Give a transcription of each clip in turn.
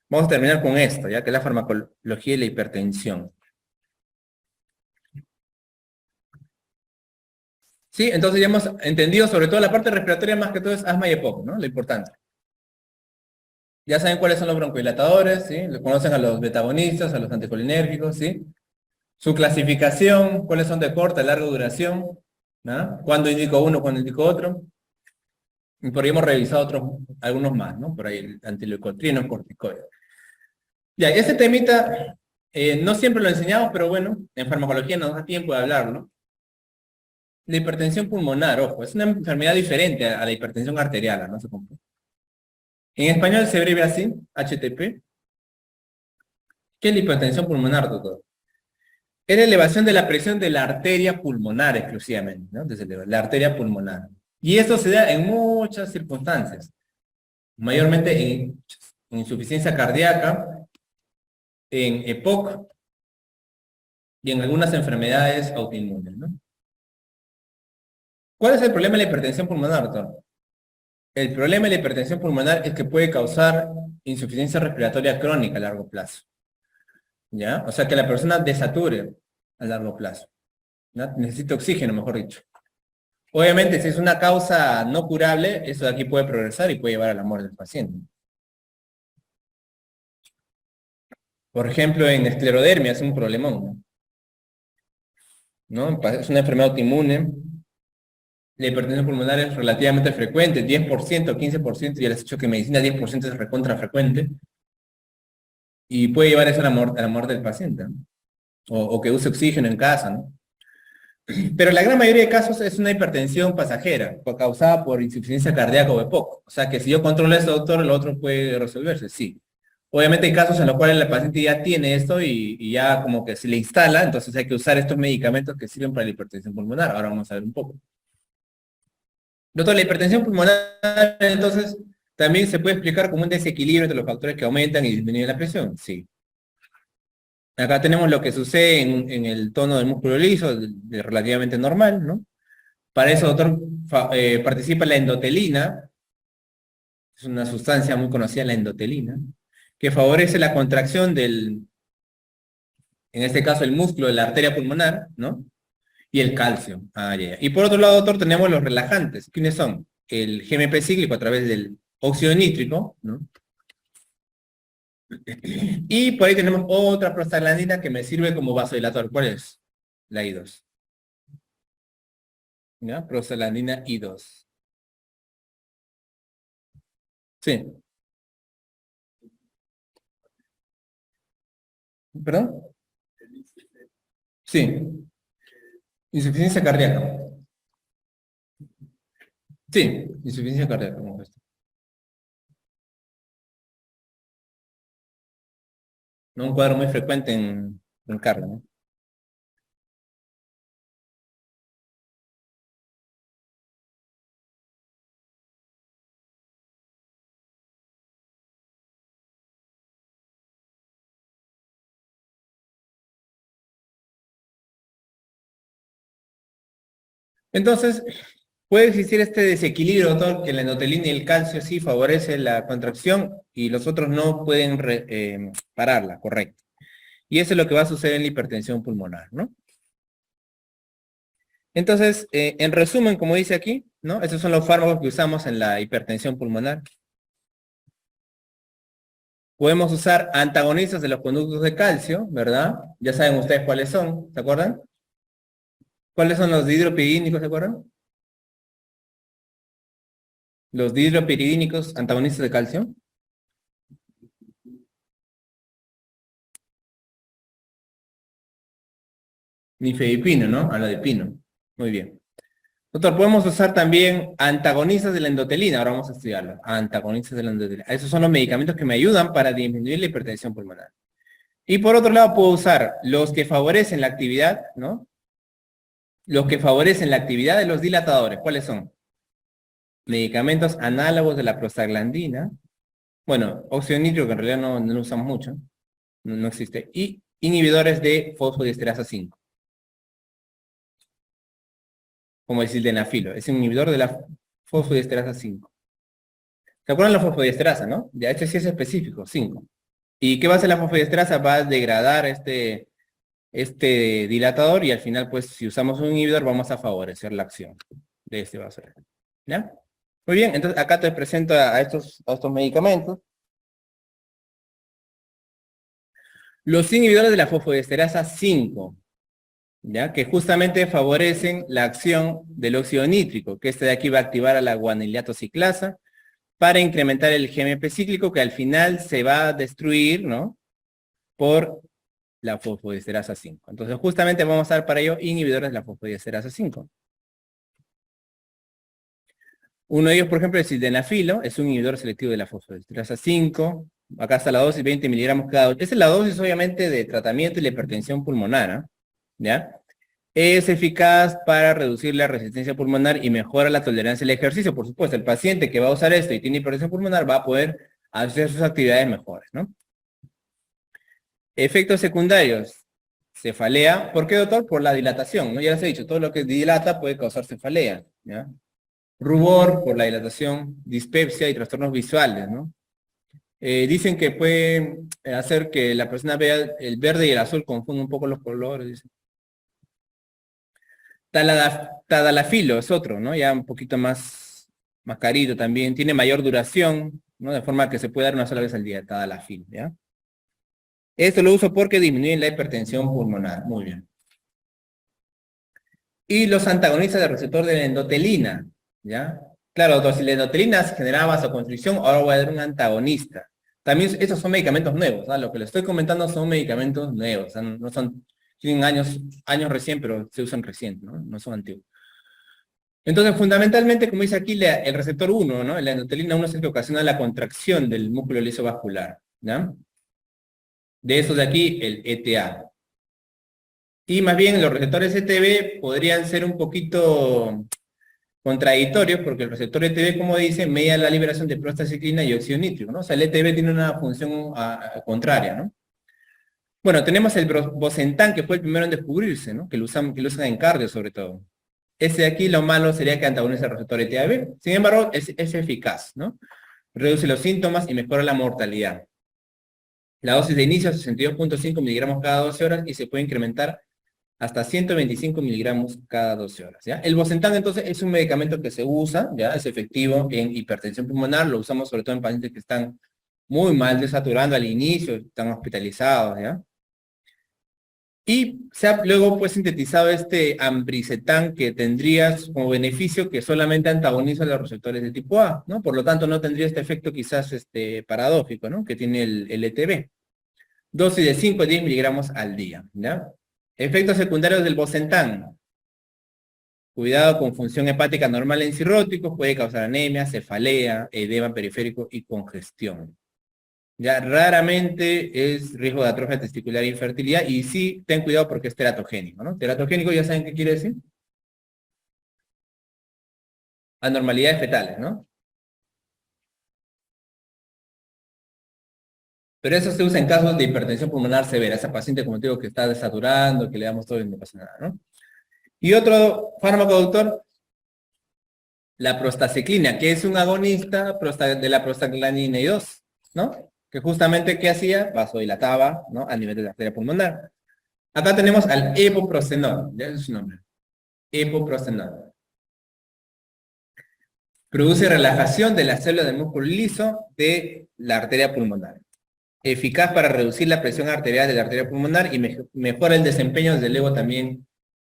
Vamos a terminar con esto, ya que es la farmacología y la hipertensión. Sí, entonces ya hemos entendido sobre todo la parte respiratoria, más que todo es asma y EPOC, ¿no? Lo importante. Ya saben cuáles son los broncodilatadores, ¿sí? Conocen a los betagonistas, a los anticolinérgicos, ¿sí? Su clasificación, cuáles son de corta, larga duración, ¿no? Cuándo indico uno, cuándo indico otro. Y por ahí hemos revisado algunos más, ¿no? Por ahí el antileucotrienos, corticoides. Ya, este temita no siempre lo enseñamos, pero bueno, en farmacología nos da tiempo de hablarlo. La hipertensión pulmonar, ojo, es una enfermedad diferente a la hipertensión arterial, no se confunde. En español se abrevia así, HTP. ¿Qué es la hipertensión pulmonar, doctor? Es la elevación de la presión de la arteria pulmonar exclusivamente, ¿no? Desde la arteria pulmonar. Y esto se da en muchas circunstancias, mayormente en insuficiencia cardíaca, en EPOC y en algunas enfermedades autoinmunes, ¿no? ¿Cuál es el problema de la hipertensión pulmonar, doctor? El problema de la hipertensión pulmonar es que puede causar insuficiencia respiratoria crónica a largo plazo, ¿ya? O sea, que la persona desature a largo plazo, ¿no? Necesita oxígeno, mejor dicho. Obviamente, si es una causa no curable, eso de aquí puede progresar y puede llevar a la muerte del paciente. Por ejemplo, en esclerodermia es un problemón, ¿no? Es una enfermedad autoinmune. La hipertensión pulmonar es relativamente frecuente, 10%, 15%, ya les he dicho que en medicina 10% es recontra frecuente, y puede llevar eso a la muerte del paciente, ¿no? O que use oxígeno en casa, ¿no? Pero la gran mayoría de casos es una hipertensión pasajera, causada por insuficiencia cardíaca o EPOC. O sea que si yo controlo esto, doctor, el otro puede resolverse, sí. Obviamente hay casos en los cuales el paciente ya tiene esto y ya como que se le instala, entonces hay que usar estos medicamentos que sirven para la hipertensión pulmonar. Ahora vamos a ver un poco. Doctor, la hipertensión pulmonar, entonces, también se puede explicar como un desequilibrio entre los factores que aumentan y disminuyen la presión. Sí. Acá tenemos lo que sucede en el tono del músculo liso, relativamente normal, ¿no? Para eso, doctor, participa la endotelina, es una sustancia muy conocida, la endotelina, que favorece la contracción en este caso, el músculo de la arteria pulmonar, ¿no? Y el calcio. Ah, ya, ya. Y por otro lado, doctor, tenemos los relajantes. ¿Quiénes son? El GMP cíclico a través del óxido nítrico, ¿no? Y por ahí tenemos otra prostaglandina que me sirve como vasodilatador. ¿Cuál es? La I2. ¿Ya? Prostaglandina I2. Sí. ¿Perdón? Sí. Insuficiencia cardíaca. Sí, insuficiencia cardíaca. Como esto. ¿No? Un cuadro muy frecuente en cardio, ¿no? Entonces, puede existir este desequilibrio, doctor, que la endotelina y el calcio sí favorece la contracción y los otros no pueden pararla, correcto. Y eso es lo que va a suceder en la hipertensión pulmonar, ¿no? Entonces, en resumen, como dice aquí, ¿no? Esos son los fármacos que usamos en la hipertensión pulmonar. Podemos usar antagonistas de los conductos de calcio, ¿verdad? Ya saben ustedes cuáles son, ¿se acuerdan? ¿Cuáles son los dihidropiridínicos, se acuerdan? Los dihidropiridínicos antagonistas de calcio. Nifedipino, ¿no? Habla de pino. Muy bien. Doctor, podemos usar también antagonistas de la endotelina. Ahora vamos a estudiarlo. Antagonistas de la endotelina. Esos son los medicamentos que me ayudan para disminuir la hipertensión pulmonar. Y por otro lado, puedo usar los que favorecen la actividad, ¿no? Los que favorecen la actividad de los dilatadores. ¿Cuáles son? Medicamentos análogos de la prostaglandina. Bueno, óxido nítrico, que en realidad no lo usamos mucho. No existe. Y inhibidores de fosfodiesterasa 5. Como el sildenafilo. Es un inhibidor de la fosfodiesterasa 5. ¿Se acuerdan la fosfodiesterasa, no? Ya este sí es específico, 5. ¿Y qué va a hacer la fosfodiesterasa? Va a degradar este dilatador y al final, pues, si usamos un inhibidor, vamos a favorecer la acción de este vasodilatador. ¿Ya? Muy bien, entonces acá te presento a estos medicamentos. Los inhibidores de la fosfodiesterasa 5, ¿ya? Que justamente favorecen la acción del óxido nítrico, que este de aquí va a activar a la guaniliato ciclasa para incrementar el GMP cíclico, que al final se va a destruir, ¿no? Por la fosfodiesterasa 5. Entonces, justamente vamos a dar para ello inhibidores de la fosfodiesterasa 5. Uno de ellos, por ejemplo, el sildenafilo, es un inhibidor selectivo de la fosfodiesterasa 5. Acá está la dosis, 20 miligramos cada dosis. Esa es la dosis, obviamente, de tratamiento y la hipertensión pulmonar, ¿ya? Es eficaz para reducir la resistencia pulmonar y mejora la tolerancia al ejercicio. Por supuesto, el paciente que va a usar esto y tiene hipertensión pulmonar va a poder hacer sus actividades mejores, ¿no? Efectos secundarios. Cefalea. ¿Por qué, doctor? Por la dilatación, ¿no? Ya les he dicho, todo lo que dilata puede causar cefalea, ¿ya? Rubor por la dilatación, dispepsia y trastornos visuales, ¿no? Dicen que puede hacer que la persona vea el verde y el azul, confunde un poco los colores, dicen. Tadalafilo es otro, ¿no? Ya un poquito más carito también. Tiene mayor duración, ¿no? De forma que se puede dar una sola vez al día, tadalafilo, ¿ya? Esto lo uso porque disminuye la hipertensión pulmonar. Muy bien. Y los antagonistas del receptor de la endotelina, ¿ya? Claro, doctor, si la endotelina se generaba vasoconstricción, ahora voy a dar un antagonista. También estos son medicamentos nuevos, ¿no? Lo que les estoy comentando son medicamentos nuevos, o sea, no son, tienen años recién, pero se usan recién, ¿no? No son antiguos. Entonces, fundamentalmente, como dice aquí, el receptor 1, ¿no? La endotelina 1 es el que ocasiona la contracción del músculo liso vascular, ¿ya? De esos de aquí, el ETA. Y más bien los receptores ETB podrían ser un poquito contradictorios porque el receptor ETB, como dice, media la liberación de prostaciclina y óxido nítrico, ¿no? O sea, el ETB tiene una función contraria, ¿no? Bueno, tenemos el Bosentan, que fue el primero en descubrirse, ¿no? Que lo usan en cardio sobre todo. Ese de aquí lo malo sería que antagoniza el receptor ETB. Sin embargo, es eficaz, ¿no? Reduce los síntomas y mejora la mortalidad. La dosis de inicio es 62.5 miligramos cada 12 horas y se puede incrementar hasta 125 miligramos cada 12 horas, ¿ya? El Bosentan, entonces, es un medicamento que se usa, ¿ya? Es efectivo en hipertensión pulmonar, lo usamos sobre todo en pacientes que están muy mal desaturando al inicio, están hospitalizados, ¿ya? Y se ha luego pues sintetizado este ambricetan que tendrías como beneficio que solamente antagoniza los receptores de tipo A, ¿no? Por lo tanto no tendría este efecto quizás paradójico, ¿no? Que tiene el ETB. Dosis de 5 a 10 miligramos al día, ¿ya? Efectos secundarios del Bosentan. Cuidado con función hepática normal en cirróticos, puede causar anemia, cefalea, edema periférico y congestión. Ya raramente es riesgo de atrofia testicular e infertilidad y sí, ten cuidado porque es teratogénico, ¿no? Teratogénico, ya saben qué quiere decir. Anormalidades fetales, ¿no? Pero eso se usa en casos de hipertensión pulmonar severa. Esa paciente, como te digo, que está desaturando, que le damos todo y no pasa nada, ¿no? Y otro fármaco, doctor, la prostaciclina, que es un agonista de la prostaglandina 2, ¿no? Que justamente, ¿qué hacía? Vasodilataba, ¿no? A nivel de la arteria pulmonar. Acá tenemos al epoprostenol, ya es su nombre. Epoprostenol. Produce relajación de las células del músculo liso de la arteria pulmonar. Eficaz para reducir la presión arterial de la arteria pulmonar y mejora el desempeño, desde luego, también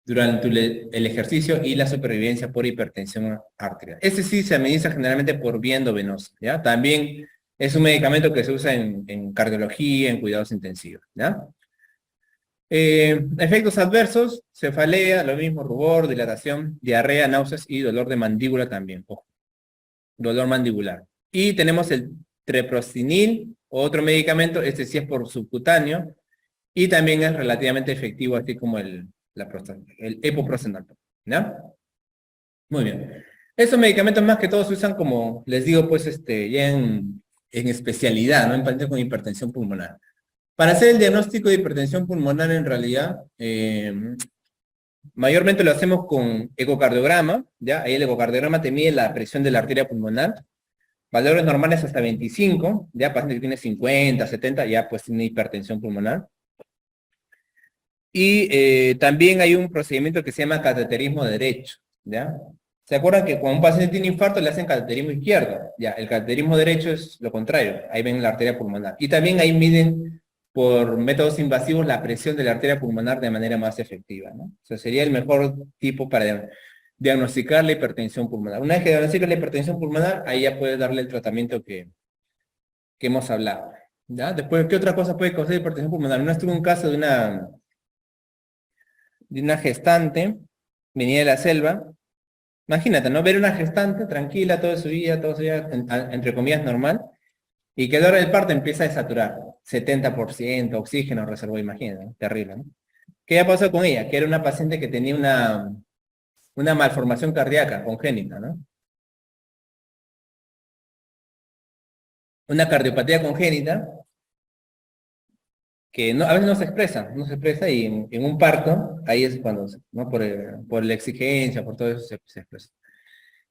durante el ejercicio y la supervivencia por hipertensión arterial. Este sí se administra generalmente por vía endovenosa, ¿ya? También es un medicamento que se usa en cardiología, en cuidados intensivos, ¿ya? Efectos adversos, cefalea, lo mismo, rubor, dilatación, diarrea, náuseas y dolor de mandíbula también, ojo, dolor mandibular. Y tenemos el treprostinil, otro medicamento, este sí es por subcutáneo, y también es relativamente efectivo, así como el epoprostenol, ¿ya? Muy bien. Esos medicamentos más que todo se usan como, les digo, pues, ya en especialidad, ¿no? En pacientes con hipertensión pulmonar. Para hacer el diagnóstico de hipertensión pulmonar, en realidad, mayormente lo hacemos con ecocardiograma, ¿ya? Ahí el ecocardiograma te mide la presión de la arteria pulmonar. Valores normales hasta 25, ya paciente que tiene 50, 70, ya pues tiene hipertensión pulmonar. Y también hay un procedimiento que se llama cateterismo derecho, ¿ya? ¿Se acuerdan que cuando un paciente tiene infarto le hacen cateterismo izquierdo? Ya, el cateterismo derecho es lo contrario, ahí ven la arteria pulmonar. Y también ahí miden por métodos invasivos la presión de la arteria pulmonar de manera más efectiva, ¿no? O sea, sería el mejor tipo para diagnosticar la hipertensión pulmonar. Una vez que diagnostica la hipertensión pulmonar, ahí ya puedes darle el tratamiento que hemos hablado, ¿ya? Después, ¿qué otra cosa puede causar hipertensión pulmonar? Una vez tuve un caso de una gestante, venía de la selva. Imagínate, ¿no? Ver una gestante tranquila todo su vida, entre comillas, normal, y que a la hora del parto empieza a desaturar, 70% oxígeno reservó, imagínate, ¿no? Terrible, ¿no? ¿Qué ha pasado con ella? Que era una paciente que tenía una malformación cardíaca congénita, ¿no? Una cardiopatía congénita que no, a veces no se expresa y en un parto, ahí es cuando, ¿no? Por la exigencia, por todo eso se expresa.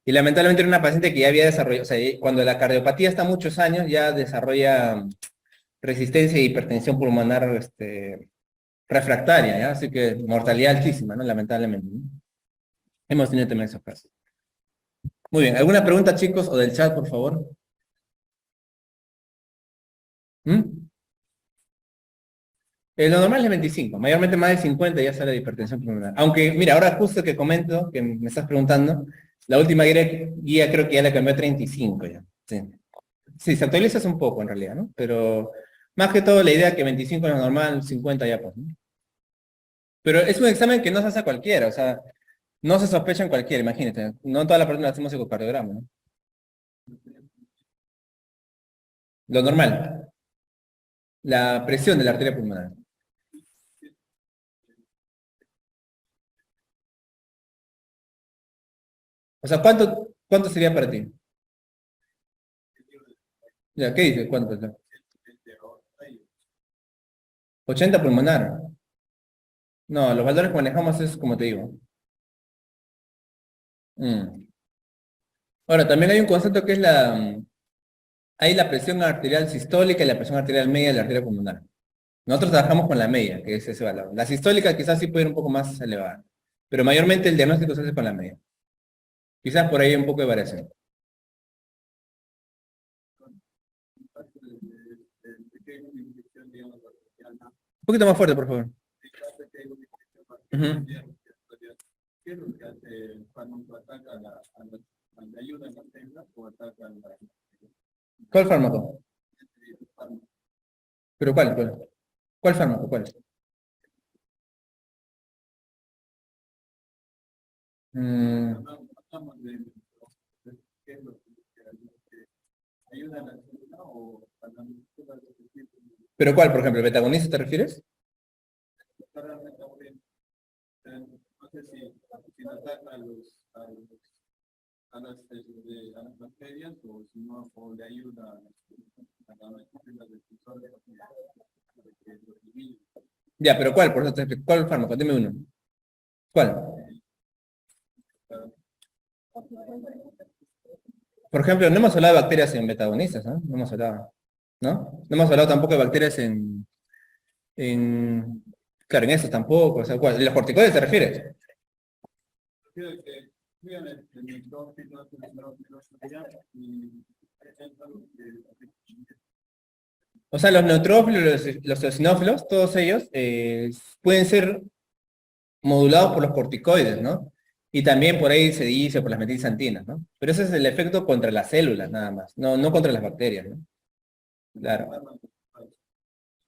Y lamentablemente era una paciente que ya había desarrollado, o sea, cuando la cardiopatía está muchos años, ya desarrolla resistencia e hipertensión pulmonar refractaria, ¿ya? Así que mortalidad altísima, ¿no? Lamentablemente, ¿no? Hemos tenido también esos casos. Muy bien, ¿alguna pregunta, chicos, o del chat, por favor? ¿Mm? Lo normal es 25, mayormente más de 50 ya sale de hipertensión pulmonar. Aunque, mira, ahora justo que comento, que me estás preguntando, la última guía creo que ya la cambió a 35 ya. Sí. Sí, se actualiza un poco en realidad, ¿no? Pero más que todo la idea que 25 es lo normal, 50 ya pues, ¿no? Pero es un examen que no se hace a cualquiera, o sea, no se sospecha en cualquiera, imagínate. No toda la persona hacemos ecocardiograma, ¿no? Lo normal, la presión de la arteria pulmonar. O sea, ¿cuánto sería para ti? Ya, ¿qué dices? ¿Cuánto? 80 pulmonar. No, los valores que manejamos es como te digo. Mm. Ahora, también hay un concepto que es hay la presión arterial sistólica y la presión arterial media de la arteria pulmonar. Nosotros trabajamos con la media, que es ese valor. La sistólica quizás sí puede ir un poco más elevada, pero mayormente el diagnóstico se hace con la media. Quizás por ahí hay un poco de variación. Un poquito más fuerte, por favor. Ujú. ¿Cuál fármaco? ¿Pero cuál? ¿Cuál fármaco? ¿Cuál? Mm, ¿Pero cuál, por ejemplo? ¿Betagonista te refieres? Ya, pero ¿cuál? Por eso ¿cuál fármaco? Dime uno. ¿Cuál? Por ejemplo, no hemos hablado de bacterias en betagonistas, ¿no? No hemos hablado, ¿no? No hemos hablado tampoco de bacterias en claro, en estos tampoco. O sea, ¿cuál? ¿De los corticoides te refieres? O sea, los neutrófilos, los eosinófilos, todos ellos pueden ser modulados por los corticoides, ¿no? Y también por ahí se dice por las metilxantinas, ¿no? Pero ese es el efecto contra las células nada más, no contra las bacterias, ¿no? Claro,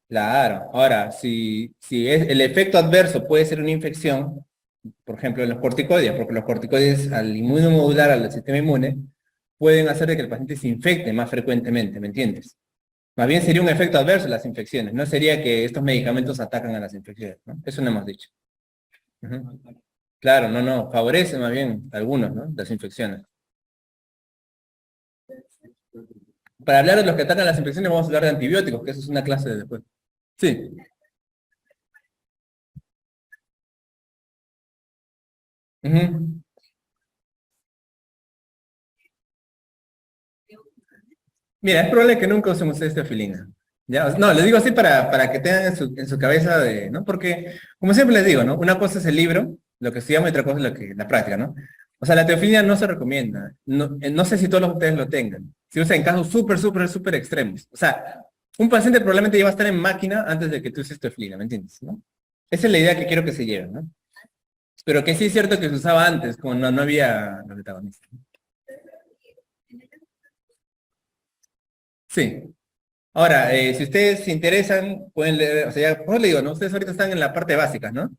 claro. Ahora, si el efecto adverso puede ser una infección, por ejemplo, en los corticoides, porque los corticoides al inmunomodular al sistema inmune, pueden hacer de que el paciente se infecte más frecuentemente, ¿me entiendes? Más bien sería un efecto adverso las infecciones, no sería que estos medicamentos atacan a las infecciones, ¿no? Eso no hemos dicho. Ujú. Claro, no, favorece más bien algunos, ¿no? Las infecciones. Para hablar de los que atacan las infecciones vamos a hablar de antibióticos, que eso es una clase de después. Sí. Ujú. Mira, es probable que nunca usen ustedes teofilina. ¿Ya? No, les digo así para que tengan en su cabeza de, ¿no? Porque, como siempre les digo, ¿no? Una cosa es el libro, lo que estudiamos, y otra cosa es la práctica, ¿no? O sea, la teofilina no se recomienda. No, no sé si todos ustedes lo tengan. Se usa en casos súper, súper, súper extremos. O sea, un paciente probablemente ya va a estar en máquina antes de que tú uses teofilina, ¿me entiendes? ¿No? Esa es la idea que quiero que se lleven, ¿no? Pero que sí es cierto que se usaba antes, cuando no había los protagonistas. Sí. Ahora, si ustedes se interesan, pueden leer, o sea, ya, por eso le digo, ¿no? Ustedes ahorita están en la parte básica, ¿no?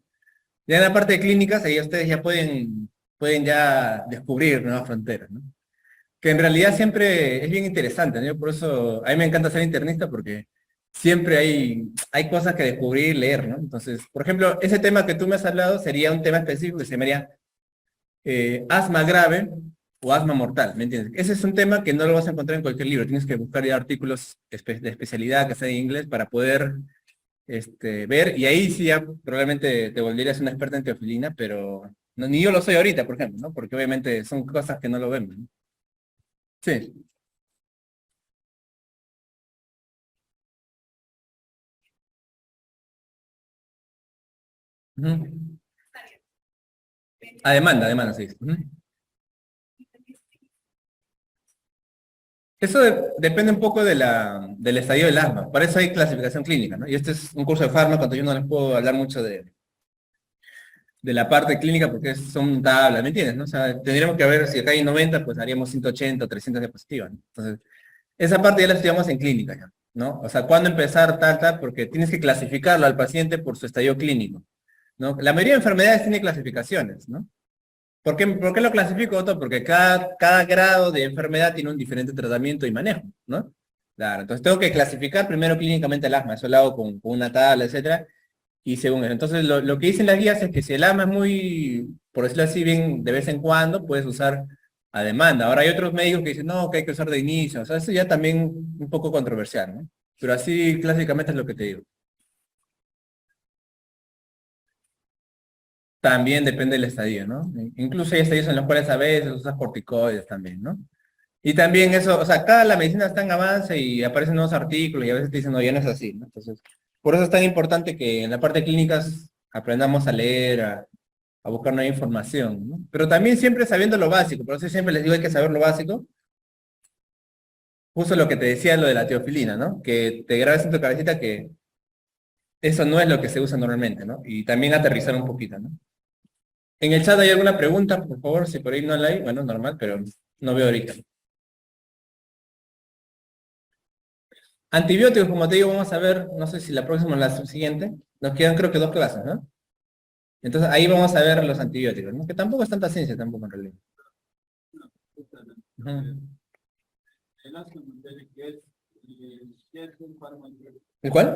Ya en la parte de clínicas, ahí ustedes ya pueden ya descubrir nuevas fronteras, ¿no? Que en realidad siempre es bien interesante, ¿no? Por eso, a mí me encanta ser internista porque siempre hay cosas que descubrir y leer, ¿no? Entonces, por ejemplo, ese tema que tú me has hablado sería un tema específico que se llamaría asma grave o asma mortal, ¿me entiendes? Ese es un tema que no lo vas a encontrar en cualquier libro, tienes que buscar ya artículos de especialidad que sean en inglés para poder ver, y ahí sí ya probablemente te volverías una experta en teofilina, pero no, ni yo lo soy ahorita, por ejemplo, ¿no? Porque obviamente son cosas que no lo vemos, ¿no? Sí. Ujú. A demanda, sí. Ujú. Eso depende un poco del estadio del asma. Para eso hay clasificación clínica, ¿no? Y este es un curso de fármaco, entonces yo no les puedo hablar mucho de la parte clínica porque son tablas, ¿me entiendes? ¿No? O sea, tendríamos que ver si acá hay 90, pues haríamos 180 o 300 diapositivas, ¿no? Entonces, esa parte ya la estudiamos en clínica ya, ¿no? O sea, cuándo empezar, tal, porque tienes que clasificarlo al paciente por su estadio clínico, ¿no? La mayoría de enfermedades tiene clasificaciones, ¿no? Por qué lo clasifico, Otto? Porque cada grado de enfermedad tiene un diferente tratamiento y manejo, ¿no? Claro, entonces tengo que clasificar primero clínicamente el asma, eso lo hago con una tabla, etcétera, y según eso. Entonces, lo que dicen las guías es que si el asma es muy, por decirlo así, bien de vez en cuando, puedes usar a demanda. Ahora hay otros médicos que dicen, no, que hay que usar de inicio. O sea, eso ya también un poco controversial, ¿no? Pero así clásicamente es lo que te digo. También depende del estadio, ¿no? Incluso hay estadios en los cuales a veces usas corticoides también, ¿no? Y también eso, o sea, cada la medicina está en avance y aparecen nuevos artículos y a veces te dicen, no, ya no es así, ¿no? Entonces, por eso es tan importante que en la parte de clínicas aprendamos a leer, a buscar nueva información, ¿no? Pero también siempre sabiendo lo básico, por eso siempre les digo hay que saber lo básico, justo lo que te decía lo de la teofilina, ¿no? Que te grabes en tu cabecita que eso no es lo que se usa normalmente, ¿no? Y también aterrizar un poquito, ¿no? En el chat hay alguna pregunta, por favor, si por ahí no la hay, bueno, normal, pero no veo ahorita. Antibióticos, como te digo, vamos a ver, no sé si la próxima o la siguiente, nos quedan creo que dos clases, ¿no? Entonces ahí vamos a ver los antibióticos, ¿no? Que tampoco es tanta ciencia tampoco en realidad. Ujú. ¿El cuál?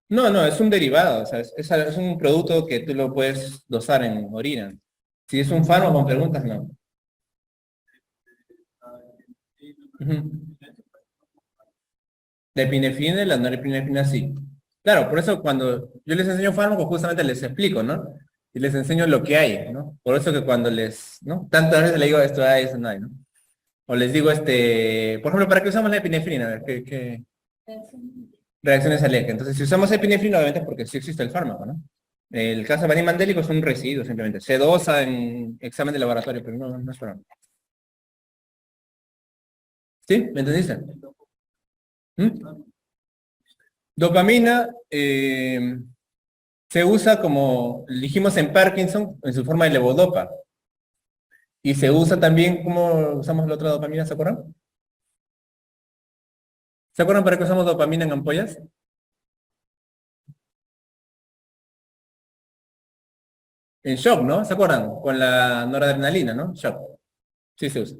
No, no, es un derivado, o sea, es un producto que tú lo puedes dosar en orina. Si es un fármaco, con preguntas, no. Ujú. La epinefrina y la norepinefrina sí. Claro, por eso cuando yo les enseño fármacos, justamente les explico, ¿no? Y les enseño lo que hay, ¿no? Por eso que cuando ¿no? Tantas veces les digo esto hay, eso no hay, ¿no? O les digo, por ejemplo, ¿para qué usamos la epinefrina? A ver, ¿qué reacciones alérgicas? Entonces, si usamos epinefrina, obviamente es porque sí existe el fármaco, ¿no? El caso de Marín Mandélico es un residuo, simplemente. Se dosa en examen de laboratorio, pero no es fármaco. ¿Sí? ¿Me entendiste? ¿Mm? Dopamina, se usa como dijimos en Parkinson, en su forma de levodopa. Y se usa también, como usamos la otra dopamina, ¿se acuerdan? ¿Se acuerdan para qué usamos dopamina en ampollas? En shock, ¿no? ¿Se acuerdan? Con la noradrenalina, ¿no? Shock. Sí se usa.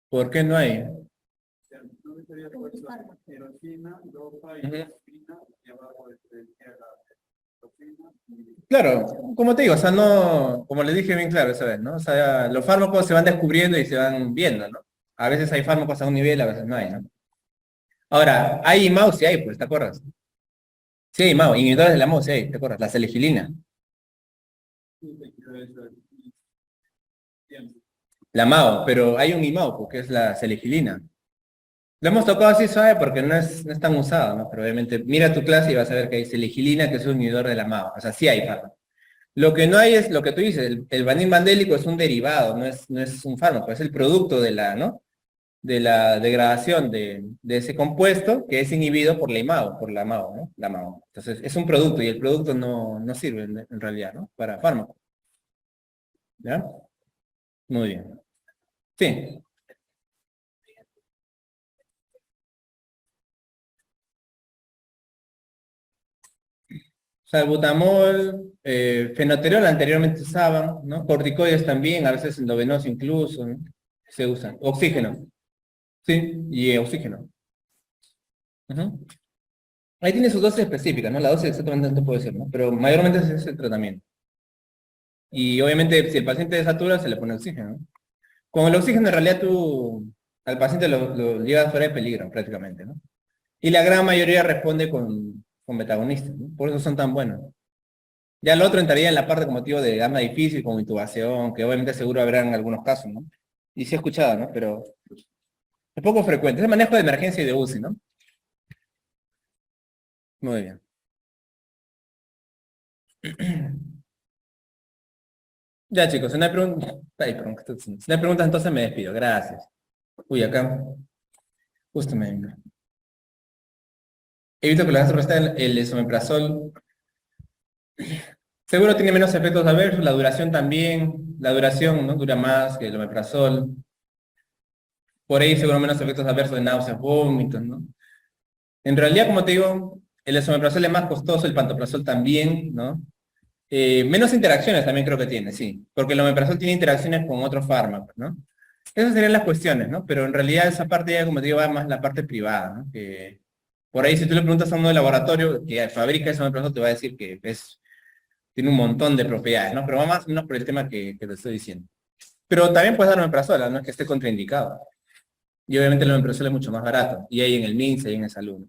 ¿Por qué no hay? Ujú. Claro, como te digo, o sea, no, como le dije bien claro esa vez, ¿no? O sea, los fármacos se van descubriendo y se van viendo, ¿no? A veces hay fármacos a un nivel, a veces no hay, ¿no? Ahora, hay IMAO, sí hay, pues, ¿te acuerdas? Sí hay IMAO, inhibidores de la MAO, sí hay, ¿te acuerdas? La selegilina. La MAO, pero hay un IMAO, porque es la selegilina. Lo hemos tocado así suave porque no es tan usado, ¿no? Pero obviamente, mira tu clase y vas a ver que hay selegilina, que es un inhibidor de la MAO. O sea, sí hay fármacos. Lo que no hay es lo que tú dices, el vanín mandélico es un derivado, no es un fármaco, es el producto de la, ¿no? De la degradación de ese compuesto que es inhibido por la IMAO, por la MAO, ¿no? La MAO. Entonces, es un producto y el producto no sirve en realidad, ¿no? Para fármaco. ¿Ya? Muy bien. Sí. Salbutamol, fenoterol anteriormente se usaban, ¿no? Corticoides también, a veces endovenoso incluso, ¿no? Se usan. Oxígeno, sí, y oxígeno. Ujú. Ahí tiene sus dosis específicas, ¿no? La dosis exactamente no te puedo decir, ¿no? Pero mayormente es ese tratamiento. Y obviamente si el paciente desatura, se le pone oxígeno, ¿no? Con el oxígeno en realidad tú al paciente lo llevas fuera de peligro prácticamente, ¿no? Y la gran mayoría responde con metagonistas, ¿no? Por eso son tan buenos. Ya el otro entraría en la parte como motivo de gama difícil, como intubación, que obviamente seguro habrá en algunos casos, ¿no? Y sí he escuchado, ¿no? Pero es poco frecuente. Es el manejo de emergencia y de UCI, ¿no? Muy bien. Ya chicos, si no hay preguntas, ay, perdón, si no hay preguntas, entonces me despido. Gracias. Uy, acá, justo me... He visto que la respuesta el esomeprazol seguro tiene menos efectos adversos, la duración también, la duración, ¿no? Dura más que el omeprazol. Por ahí seguro menos efectos adversos de náuseas, vómitos, ¿no? En realidad, como te digo, el esomeprazol es más costoso, el pantoprazol también, ¿no? Menos interacciones también creo que tiene, sí, porque el omeprazol tiene interacciones con otros fármacos, ¿no? Esas serían las cuestiones, ¿no? Pero en realidad esa parte ya, como te digo, va más la parte privada, ¿no? Que por ahí si tú le preguntas a uno de laboratorio que fabrica ese omeprazol, te va a decir que tiene un montón de propiedades, ¿no? Pero va más o menos por el tema que te estoy diciendo. Pero también puedes dar omeprazol, ¿no? No es que esté contraindicado. Y obviamente el omeprazol es mucho más barato, y hay en el MINSA y en el Salud.